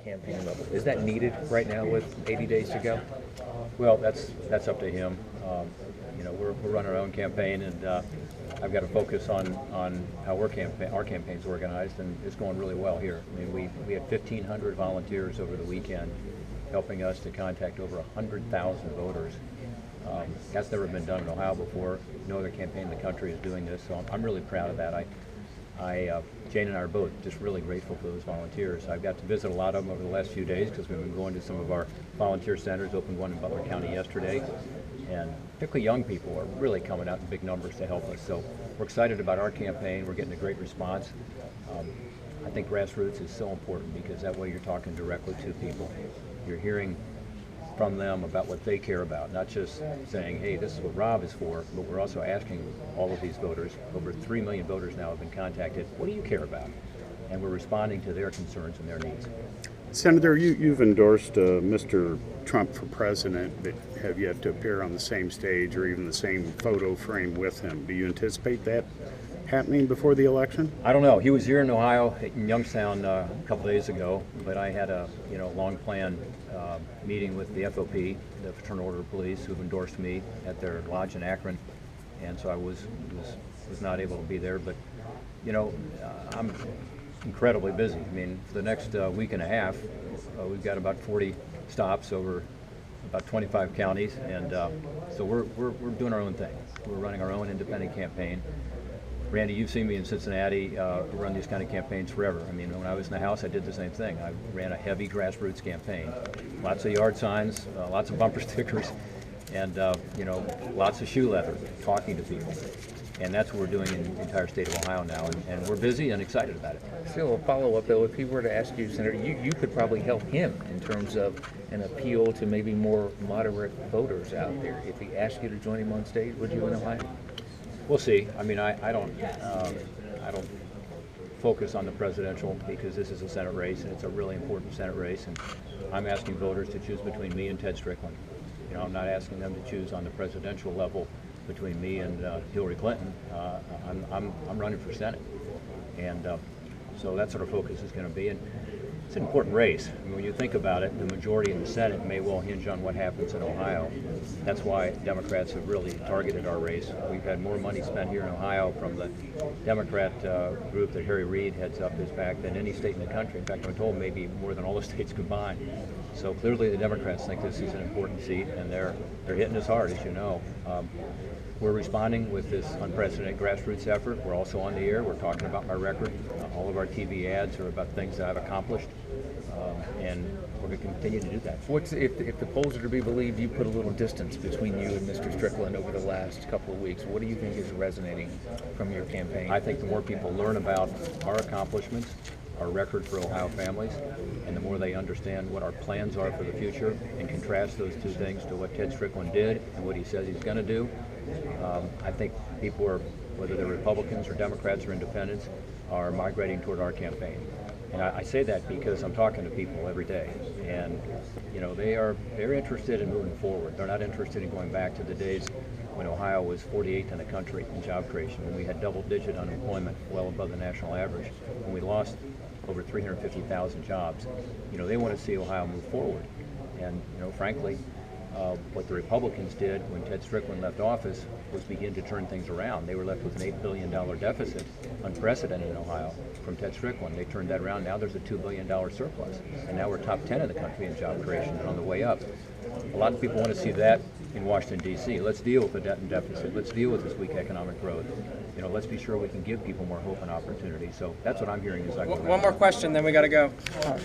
campaign level. Is that needed right now with 80 days to go? Well, that's up to him. We're running our own campaign, and I've got to focus on how our campaign's organized, and it's going really well here. I mean, we had 1,500 volunteers over the weekend helping us to contact over 100,000 voters. That's never been done in Ohio before. No other campaign in the country is doing this, so I'm really proud of that. Jane and I are both just really grateful for those volunteers. I've got to visit a lot of them over the last few days because we've been going to some of our volunteer centers, opened one in Butler County yesterday, and particularly young people are really coming out in big numbers to help us. So we're excited about our campaign. We're getting a great response. I think grassroots is so important because that way you're talking directly to people. You're hearing from them about what they care about, not just saying, hey, this is what Rob is for, but we're also asking all of these voters, over 3 million voters now have been contacted, what do you care about? And we're responding to their concerns and their needs. Senator, you've endorsed Mr. Trump for president, but have yet to appear on the same stage or even the same photo frame with him. Do you anticipate that happening before the election? I don't know. He was here in Ohio, in Youngstown, a couple days ago, but I had a long planned meeting with the FOP, the Fraternal Order of Police, who've endorsed me at their lodge in Akron, and so I was not able to be there. But I'm incredibly busy. I mean, for the next week and a half, we've got about 40 stops over about 25 counties, and so we're doing our own thing. We're running our own independent campaign. Randy, you've seen me in Cincinnati run these kind of campaigns forever. I mean, when I was in the House, I did the same thing. I ran a heavy grassroots campaign. Lots of yard signs, lots of bumper stickers, and lots of shoe leather, talking to people. And that's what we're doing in the entire state of Ohio now, and we're busy and excited about it. Still a follow-up, though, if he were to ask you, Senator, you could probably help him in terms of an appeal to maybe more moderate voters out there. If he asked you to join him on stage, would you in Ohio? We'll see. I mean, I don't focus on the presidential because this is a Senate race and it's a really important Senate race, and I'm asking voters to choose between me and Ted Strickland. I'm not asking them to choose on the presidential level between me and Hillary Clinton. I'm running for Senate, and so that's what our focus is going to be. And it's an important race. I mean, when you think about it, the majority in the Senate may well hinge on what happens in Ohio. That's why Democrats have really targeted our race. We've had more money spent here in Ohio from the Democrat group that Harry Reid heads up his PAC than any state in the country. In fact, I'm told maybe more than all the states combined. So clearly the Democrats think this is an important seat, and they're hitting us hard, as you know. We're responding with this unprecedented grassroots effort. We're also on the air. We're talking about my record. All of our TV ads are about things that I've accomplished, and we're going to continue to do that. If the polls are to be believed, you put a little distance between you and Mr. Strickland over the last couple of weeks. What do you think is resonating from your campaign? I think the more people learn about our accomplishments, our record for Ohio families, and the more they understand what our plans are for the future and contrast those two things to what Ted Strickland did and what he says he's going to do, I think people are, whether they're Republicans or Democrats or independents, are migrating toward our campaign. And I say that because I'm talking to people every day, and they're interested in moving forward. They're not interested in going back to the days when Ohio was 48th in the country in job creation, when we had double-digit unemployment, well above the national average, when we lost over 350,000 jobs. They want to see Ohio move forward. And frankly, what the Republicans did when Ted Strickland left office was begin to turn things around. They were left with an $8 billion deficit, unprecedented in Ohio, from Ted Strickland. They turned that around. Now there's a $2 billion surplus, and now we're top 10 in the country in job creation and on the way up. A lot of people want to see that in Washington, D.C. Let's deal with the debt and deficit. Let's deal with this weak economic growth. Let's be sure we can give people more hope and opportunity. So that's what I'm hearing as I go around. One more question, then we got to go.